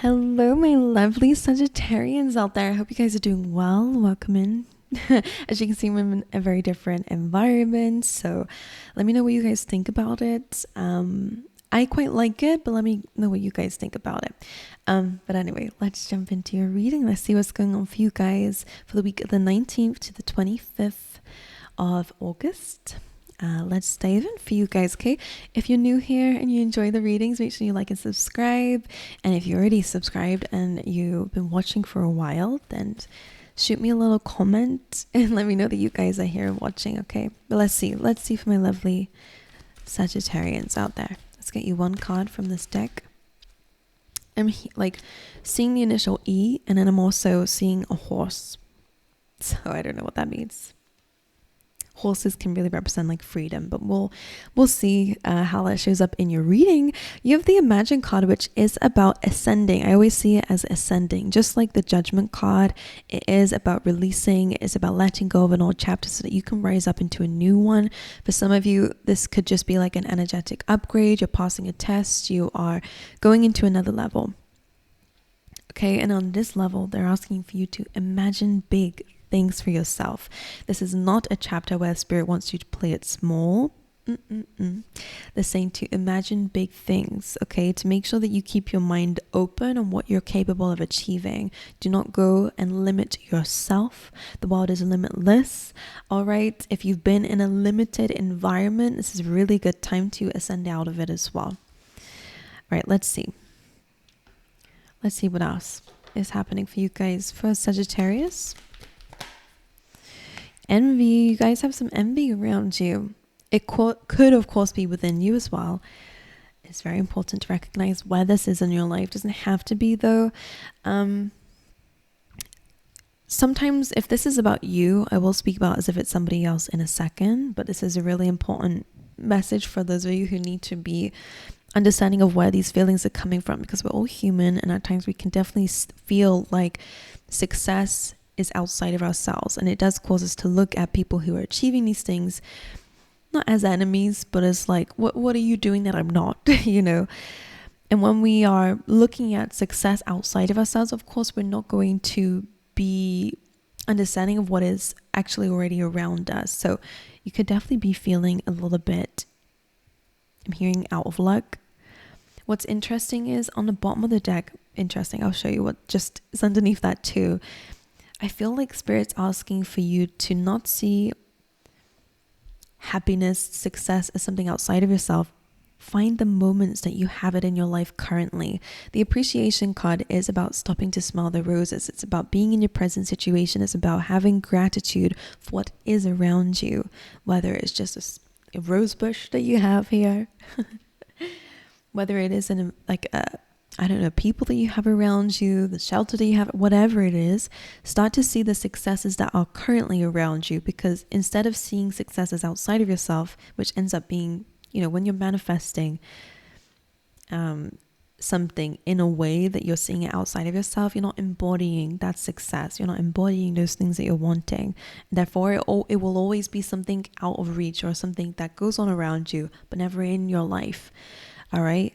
Hello, my lovely Sagittarians out there. I hope you guys are doing well. Welcome in. As you can see, I'm in a very different environment. So let me know what you guys think about it. I quite like it, but let me know what you guys think about it. But anyway, let's jump into your reading. Let's see what's going on for you guys for the week of the 19th to the 25th of August. Let's dive in for you guys, okay? If you're new here and you enjoy the readings, make sure you like and subscribe. And if you're already subscribed and you've been watching for a while, then shoot me a little comment and let me know that you guys are here watching, okay? But let's see for my lovely Sagittarians out there. Let's get you one card from this deck. I'm seeing the initial E, and then I'm also seeing a horse. So I don't know what that means. Horses can really represent like freedom, but we'll see how that shows up in your reading. You have the Imagine card, which is about ascending. I always see it as ascending, just like the Judgment card. It is about releasing. It's about letting go of an old chapter so that you can rise up into a new one. For some of you, this could just be like an energetic upgrade. You're passing a test. You are going into another level. Okay, and on this level, they're asking for you to imagine big things for yourself. This is not a chapter where Spirit wants you to play it small. They're saying to imagine big things, okay? To make sure that you keep your mind open on what you're capable of achieving. Do not go and limit yourself. The world is limitless, all right? If you've been in a limited environment, this is a really good time to ascend out of it as well. All right, let's see. Let's see what else is happening for you guys. For Sagittarius, envy. You guys have some envy around you. It could, of course, be within you as well. It's very important to recognize where this is in your life. It doesn't have to be, though. Sometimes, if this is about you, I will speak about as if it's somebody else in a second. But this is a really important message for those of you who need to be understanding of where these feelings are coming from, because we're all human, and at times we can definitely feel like success is outside of ourselves, and it does cause us to look at people who are achieving these things not as enemies, but as like, what are you doing that I'm not? You know. And when we are looking at success outside of ourselves, of course we're not going to be understanding of what is actually already around us. So you could definitely be feeling a little bit, I'm hearing, out of luck. What's interesting is on the bottom of the deck, I'll show you what just is underneath that too. I feel like Spirit's asking for you to not see happiness, success as something outside of yourself. Find the moments that you have it in your life currently. The Appreciation card is about stopping to smell the roses. It's about being in your present situation. It's about having gratitude for what is around you, whether it's just a rose bush that you have here, whether it is in people that you have around you, the shelter that you have, whatever it is. Start to see the successes that are currently around you, because instead of seeing successes outside of yourself, which ends up being, when you're manifesting something in a way that you're seeing it outside of yourself, you're not embodying that success. You're not embodying those things that you're wanting. Therefore, it will always be something out of reach, or something that goes on around you, but never in your life. All right.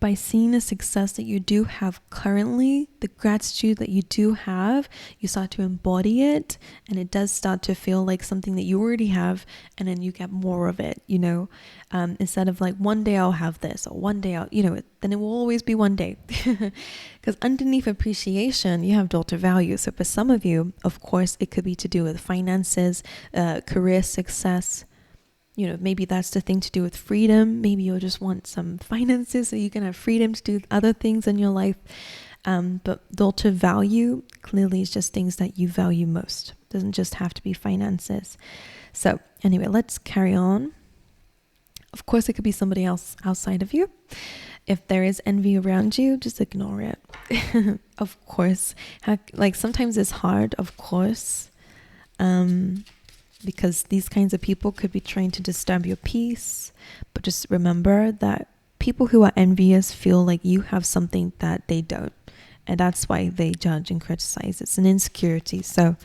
By seeing the success that you do have currently, the gratitude that you do have, you start to embody it, and it does start to feel like something that you already have, and then you get more of it, instead of like, one day I'll have this, or one day I'll, then it will always be one day. Because underneath appreciation, you have daughter value. So for some of you, of course, it could be to do with finances, career success. Maybe that's the thing to do with freedom. Maybe you'll just want some finances so you can have freedom to do other things in your life. But daughter value clearly is just things that you value most. It doesn't just have to be finances. So anyway, let's carry on. Of course, it could be somebody else outside of you. If there is envy around you, just ignore it. Of course, sometimes it's hard, of course. Because these kinds of people could be trying to disturb your peace. But just remember that people who are envious feel like you have something that they don't. And that's why they judge and criticize. It's an insecurity. So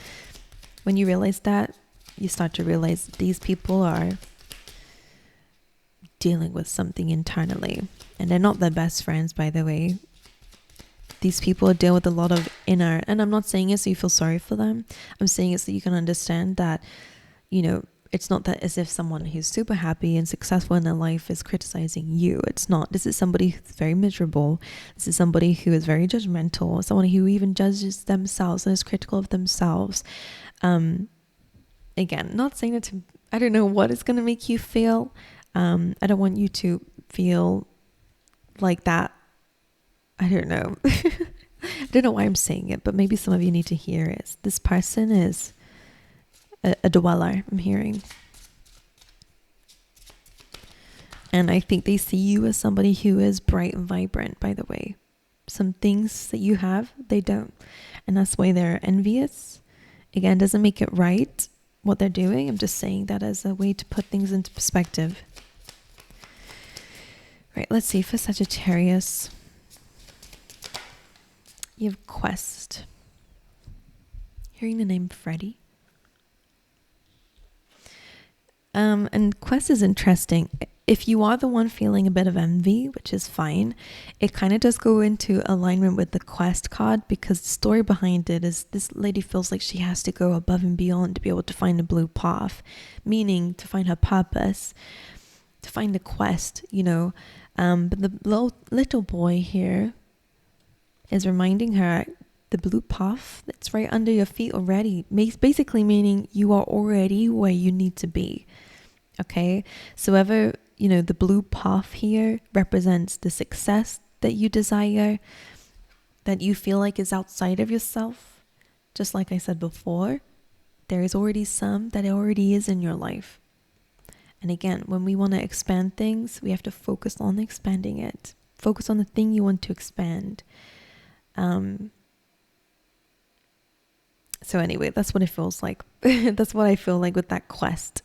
when you realize that, you start to realize these people are dealing with something internally. And they're not the best friends, by the way. These people deal with a lot of inner, and I'm not saying it so you feel sorry for them. I'm saying it so you can understand that, you know, it's not that as if someone who's super happy and successful in their life is criticizing you. It's not. This is somebody who's very miserable. This is somebody who is very judgmental, someone who even judges themselves and is critical of themselves. Again, not saying it to, I don't know what it's going to make you feel. I don't want you to feel like that. I don't know. I don't know why I'm saying it, but maybe some of you need to hear it. This person is a dweller, I'm hearing. And I think they see you as somebody who is bright and vibrant, by the way. Some things that you have, they don't. And that's why they're envious. Again, doesn't make it right what they're doing. I'm just saying that as a way to put things into perspective. Right, let's see for Sagittarius. You have Quest. Hearing the name Freddie. And Quest is interesting. If you are the one feeling a bit of envy, which is fine, it kind of does go into alignment with the Quest card, because the story behind it is this lady feels like she has to go above and beyond to be able to find a blue path, meaning to find her purpose, to find the quest, you know. But the little boy here is reminding her the blue path that's right under your feet already, basically meaning you are already where you need to be. Okay, so whether, you know, the blue path here represents the success that you desire, that you feel like is outside of yourself. Just like I said before, there is already some that already is in your life. And again, when we want to expand things, we have to focus on expanding it. Focus on the thing you want to expand. So anyway, that's what it feels like. That's what I feel like with that quest.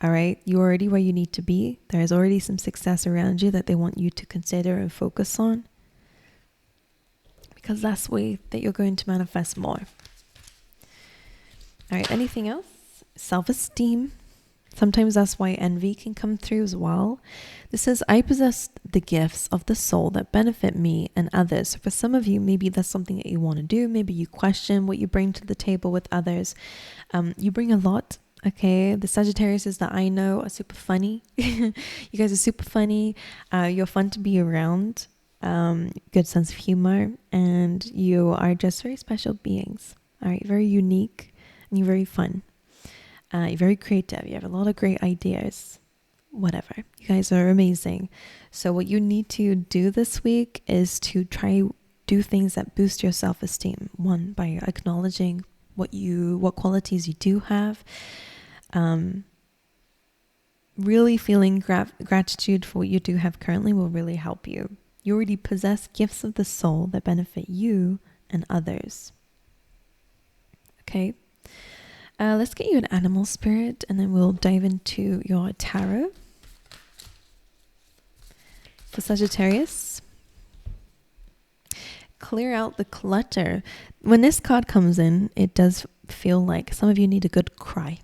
All right, you're already where you need to be. There's already some success around you that they want you to consider and focus on, because that's the way that you're going to manifest more. All right, anything else? Self-esteem. Sometimes that's why envy can come through as well. This says, I possess the gifts of the soul that benefit me and others. So for some of you, maybe that's something that you want to do. Maybe you question what you bring to the table with others. You bring a lot. Okay, the Sagittarius is that I know are super funny. You guys are super funny. You're fun to be around. Good sense of humor, and you are just very special beings. All right, very unique, and you're very fun. You're very creative. You have a lot of great ideas. Whatever. You guys are amazing. So what you need to do this week is to try do things that boost your self-esteem. One, by acknowledging what qualities you do have. Really feeling gratitude for what you do have currently will really help you. You already possess gifts of the soul that benefit you and others. Okay. Let's get you an animal spirit, and then we'll dive into your tarot. For Sagittarius, clear out the clutter. When this card comes in, it does feel like some of you need a good cry.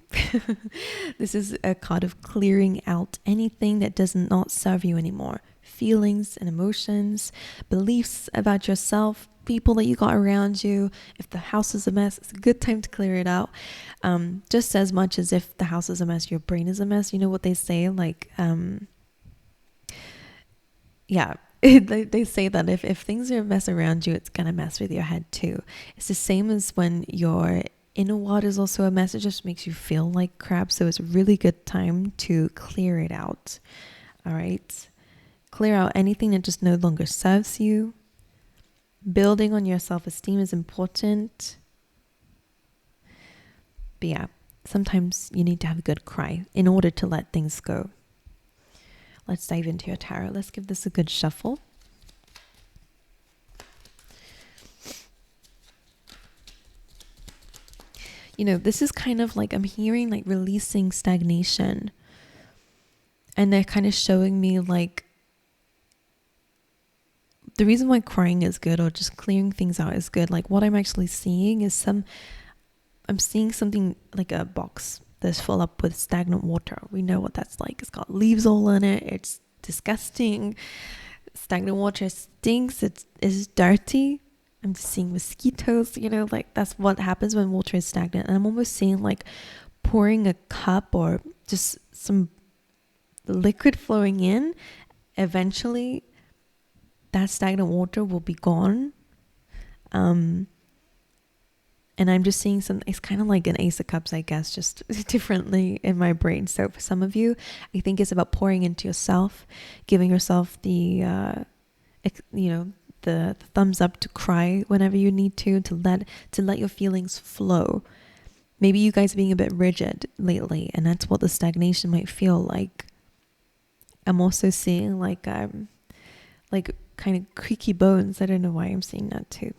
This is a card of clearing out anything that does not serve you anymore. Feelings and emotions, beliefs about yourself, people that you got around you. If the house is a mess, it's a good time to clear it out. Just as much as if the house is a mess, your brain is a mess. You know what they say? Like, yeah, they say that if things are a mess around you, it's gonna mess with your head too. It's the same as when your inner water is also a mess. It just makes you feel like crap. So it's a really good time to clear it out. All right. Clear out anything that just no longer serves you. Building on your self-esteem is important. But yeah, sometimes you need to have a good cry in order to let things go. Let's dive into your tarot. Let's give this a good shuffle. You know, this is kind of like, I'm hearing like releasing stagnation. And they're kind of showing me like, the reason why crying is good, or just clearing things out is good. Like what I'm actually seeing is I'm seeing something like a box that's full up with stagnant water. We know what that's like. It's got leaves all in it. It's disgusting. Stagnant water stinks. It's dirty. I'm just seeing mosquitoes, like that's what happens when water is stagnant. And I'm almost seeing like pouring a cup or just some liquid flowing in. Eventually that stagnant water will be gone. And I'm just seeing it's kind of like an Ace of Cups, I guess, just differently in my brain. So for some of you, I think it's about pouring into yourself, giving yourself the thumbs up to cry whenever you need to let your feelings flow. Maybe you guys are being a bit rigid lately, and that's what the stagnation might feel like. I'm also seeing like kind of creaky bones. I don't know why I'm seeing that too.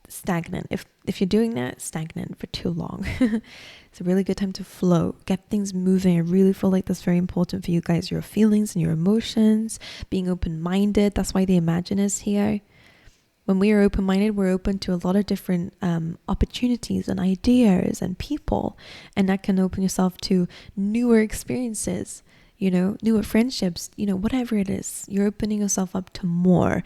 Stagnant. If you're doing that, stagnant for too long, it's a really good time to flow, get things moving. I really feel like that's very important for you guys, your feelings and your emotions, being open-minded. That's why the Imagine is here. When we are open-minded, we're open to a lot of different opportunities and ideas and people, and that can open yourself to newer experiences, newer friendships, whatever it is. You're opening yourself up to more.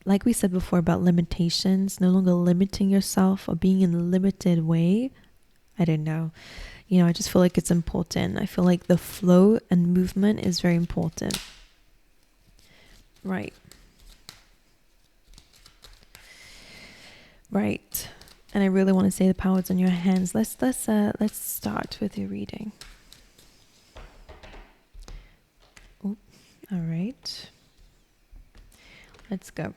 Like we said before about limitations, no longer limiting yourself or being in a limited way. I don't know. I just feel like it's important. I feel like the flow and movement is very important. Right. And I really want to say the power's in your hands. Let's start with your reading. All right. Let's go.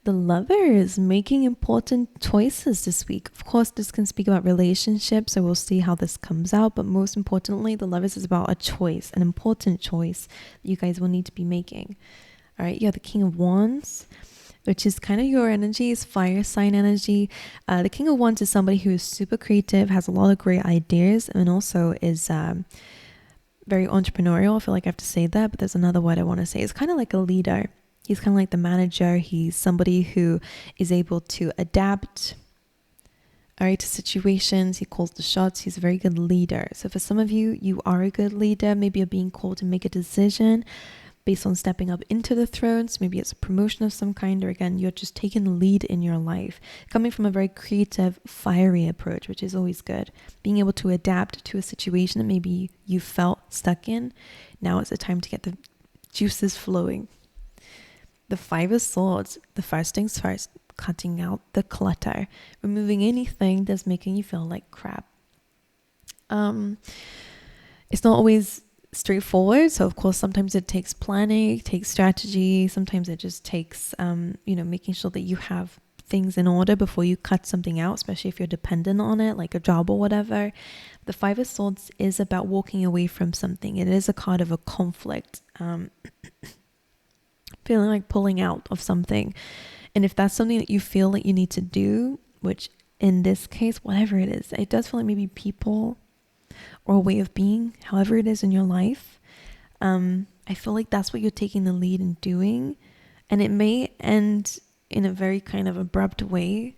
The Lovers, making important choices this week. Of course, this can speak about relationships, so we'll see how this comes out. But most importantly, the Lovers is about a choice, an important choice that you guys will need to be making. All right, you have the King of Wands, which is kind of your energy, is fire sign energy. The King of Wands is somebody who is super creative, has a lot of great ideas, and also is very entrepreneurial. I feel like I have to say that, but there's another word I want to say. It's kind of like a leader. He's kind of like the manager. He's somebody who is able to adapt, to situations. He calls the shots. He's a very good leader. So for some of you, you are a good leader. Maybe you're being called to make a decision based on stepping up into the thrones. Maybe it's a promotion of some kind, or again, you're just taking the lead in your life, coming from a very creative, fiery approach, which is always good. Being able to adapt to a situation that maybe you felt stuck in. Now it's the time to get the juices flowing. The Five of Swords, the first things first, cutting out the clutter, removing anything that's making you feel like crap. It's not always straightforward. So of course, sometimes it takes planning, it takes strategy. Sometimes it just takes, making sure that you have things in order before you cut something out, especially if you're dependent on it, like a job or whatever. The Five of Swords is about walking away from something. It is a card of a conflict, feeling like pulling out of something. And if that's something that you feel like you need to do, which in this case, whatever it is, it does feel like maybe people or a way of being, however it is in your life, I feel like that's what you're taking the lead in doing. And it may end in a very kind of abrupt way.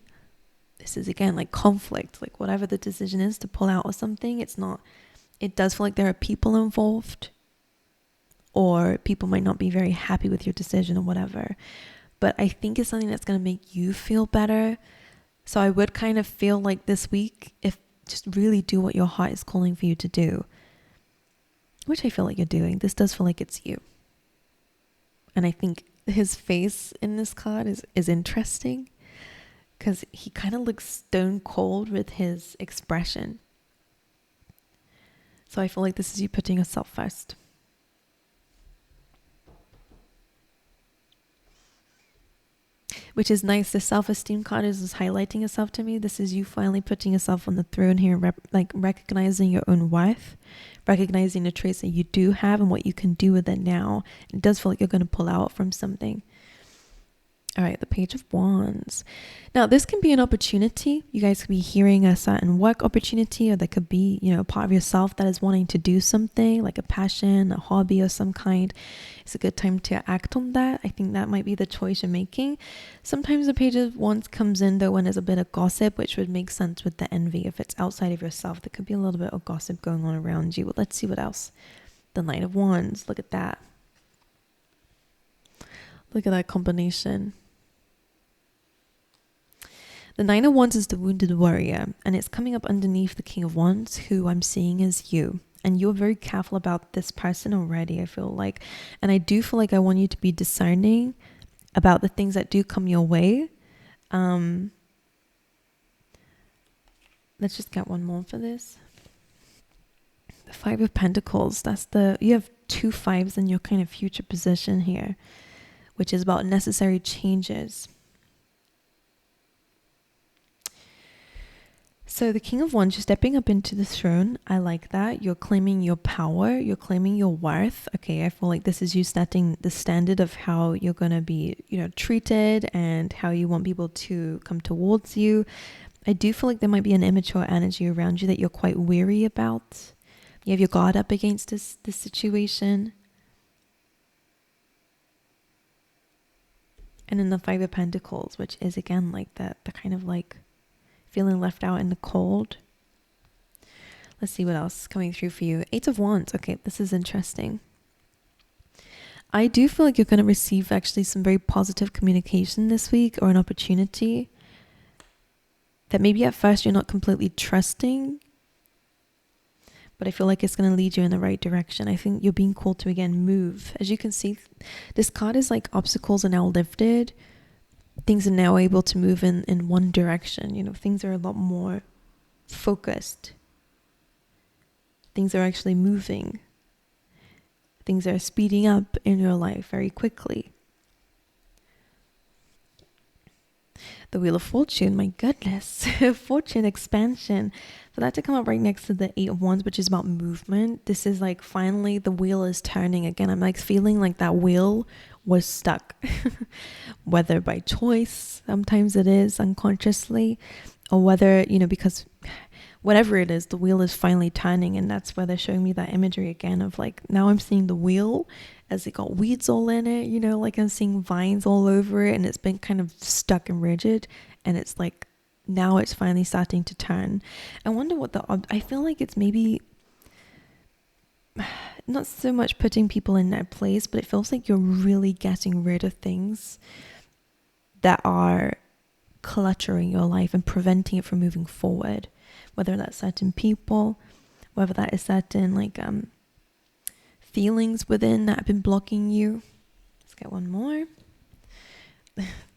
This is again like conflict, like whatever the decision is to pull out of something, it does feel like there are people involved, or people might not be very happy with your decision or whatever. But I think it's something that's going to make you feel better. So I would kind of feel like this week, if just really do what your heart is calling for you to do, which I feel like you're doing. This does feel like it's you. And I think his face in this card is interesting, because he kind of looks stone cold with his expression. So I feel like this is you putting yourself first. Which is nice. The self-esteem card is highlighting yourself to me. This is you finally putting yourself on the throne here, recognizing your own worth, recognizing the traits that you do have and what you can do with it now. It does feel like you're going to pull out from something. All right, the Page of Wands. Now, this can be an opportunity. You guys could be hearing a certain work opportunity, or there could be, you know, part of yourself that is wanting to do something like a passion, a hobby of some kind. It's a good time to act on that. I think that might be the choice you're making. Sometimes the Page of Wands comes in though when there's a bit of gossip, which would make sense with the envy. If it's outside of yourself, there could be a little bit of gossip going on around you. But let's see what else. The Knight of Wands. Look at that. Look at that combination. The Nine of Wands is the wounded warrior, and it's coming up underneath the King of Wands, who I'm seeing is you. And you're very careful about this person already, I feel like. And I do feel like I want you to be discerning about the things that do come your way. Let's just get one more for this. The Five of Pentacles. You have 2 5s in your kind of future position here, which is about necessary changes. So the King of Wands, you're stepping up into the throne. I like that. You're claiming your power. You're claiming your worth. Okay, I feel like this is you setting the standard of how you're going to be, you know, treated and how you want people to come towards you. I do feel like there might be an immature energy around you that you're quite weary about. You have your guard up against this situation. And then the Five of Pentacles, which is again like the kind of like feeling left out in the cold. Let's see what else is coming through for you. 8 of Wands. Okay, this is interesting. I do feel like you're going to receive actually some very positive communication this week, or an opportunity that maybe at first you're not completely trusting, but I feel like it's going to lead you in the right direction. I think you're being called to, again, move. As you can see, this card is like obstacles are now lifted. Things are now able to move in one direction. You know, things are a lot more focused. Things are actually moving. Things are speeding up in your life very quickly. The Wheel of Fortune, my goodness. Fortune expansion. For that to come up right next to the 8 of Wands, which is about movement. This is like finally the wheel is turning again. I'm like feeling like that wheel was stuck. Whether by choice, sometimes it is unconsciously, or whether, you know, because whatever it is, the wheel is finally turning. And that's where they're showing me that imagery again of like, now I'm seeing the wheel as it got weeds all in it, you know, like I'm seeing vines all over it, and it's been kind of stuck and rigid, and it's like now it's finally starting to turn. I wonder what I feel like it's maybe not so much putting people in their place, but it feels like you're really getting rid of things that are cluttering your life and preventing it from moving forward, whether that's certain people, whether that is certain like feelings within that have been blocking you. Let's get one more.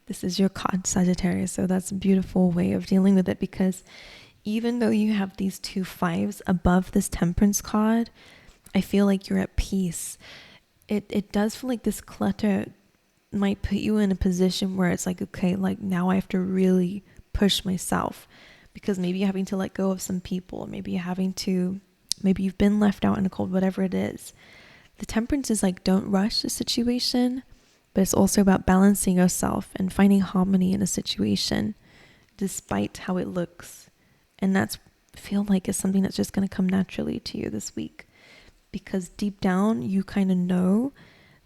This is your card, Sagittarius. So that's a beautiful way of dealing with it, because even though you have these 2 5s above this Temperance card, I feel like you're at peace. It does feel like this clutter might put you in a position where it's like, okay, like now I have to really push myself, because maybe you're having to let go of some people. Maybe you've been left out in the cold, whatever it is. The Temperance is like, don't rush the situation, but it's also about balancing yourself and finding harmony in a situation despite how it looks. And that's feel like is something that's just going to come naturally to you this week, because deep down you kind of know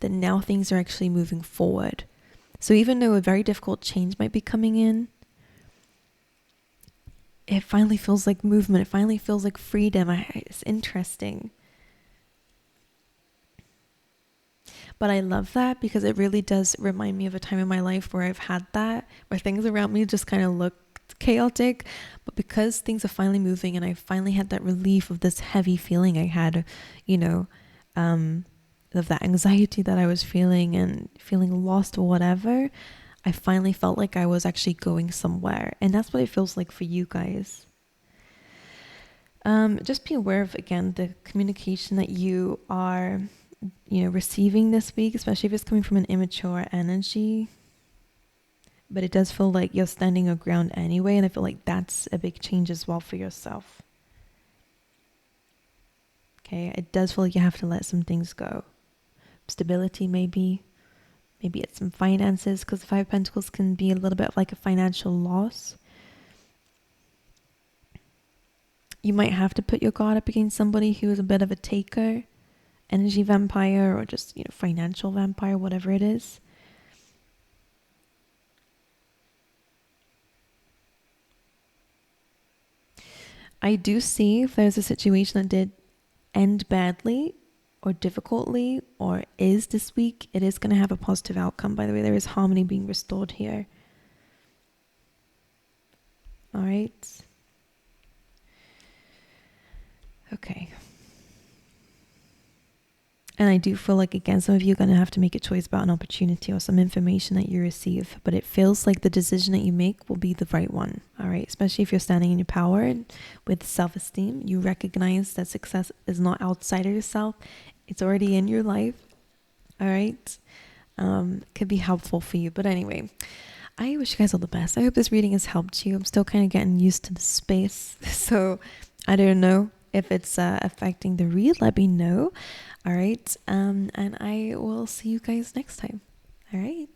that now things are actually moving forward. So even though a very difficult change might be coming in, it finally feels like movement. It finally feels like freedom. It's interesting. But I love that, because it really does remind me of a time in my life where I've had that, where things around me just kind of look chaotic, but because things are finally moving and I finally had that relief of this heavy feeling I had, you know, of that anxiety that I was feeling and feeling lost or whatever, I finally felt like I was actually going somewhere. And that's what it feels like for you guys. Just be aware of, again, the communication that you are, you know, receiving this week, especially if it's coming from an immature energy. But it does feel like you're standing your ground anyway, and I feel like that's a big change as well for yourself. Okay, it does feel like you have to let some things go. Stability maybe, Maybe it's some finances, because the Five of Pentacles can be a little bit like a financial loss. You might have to put your guard up against somebody who is a bit of a taker, energy vampire, or just, you know, financial vampire, whatever it is. I do see if there's a situation that did end badly or difficultly or is this week, it is going to have a positive outcome. By the way, there is harmony being restored here. All right. Okay. And I do feel like, again, some of you are going to have to make a choice about an opportunity or some information that you receive. But it feels like the decision that you make will be the right one. All right. Especially if you're standing in your power and with self-esteem. You recognize that success is not outside of yourself. It's already in your life. All right. Could be helpful for you. But anyway, I wish you guys all the best. I hope this reading has helped you. I'm still kind of getting used to the space. So I don't know if it's affecting the read. Let me know. All right. And I will see you guys next time. All right.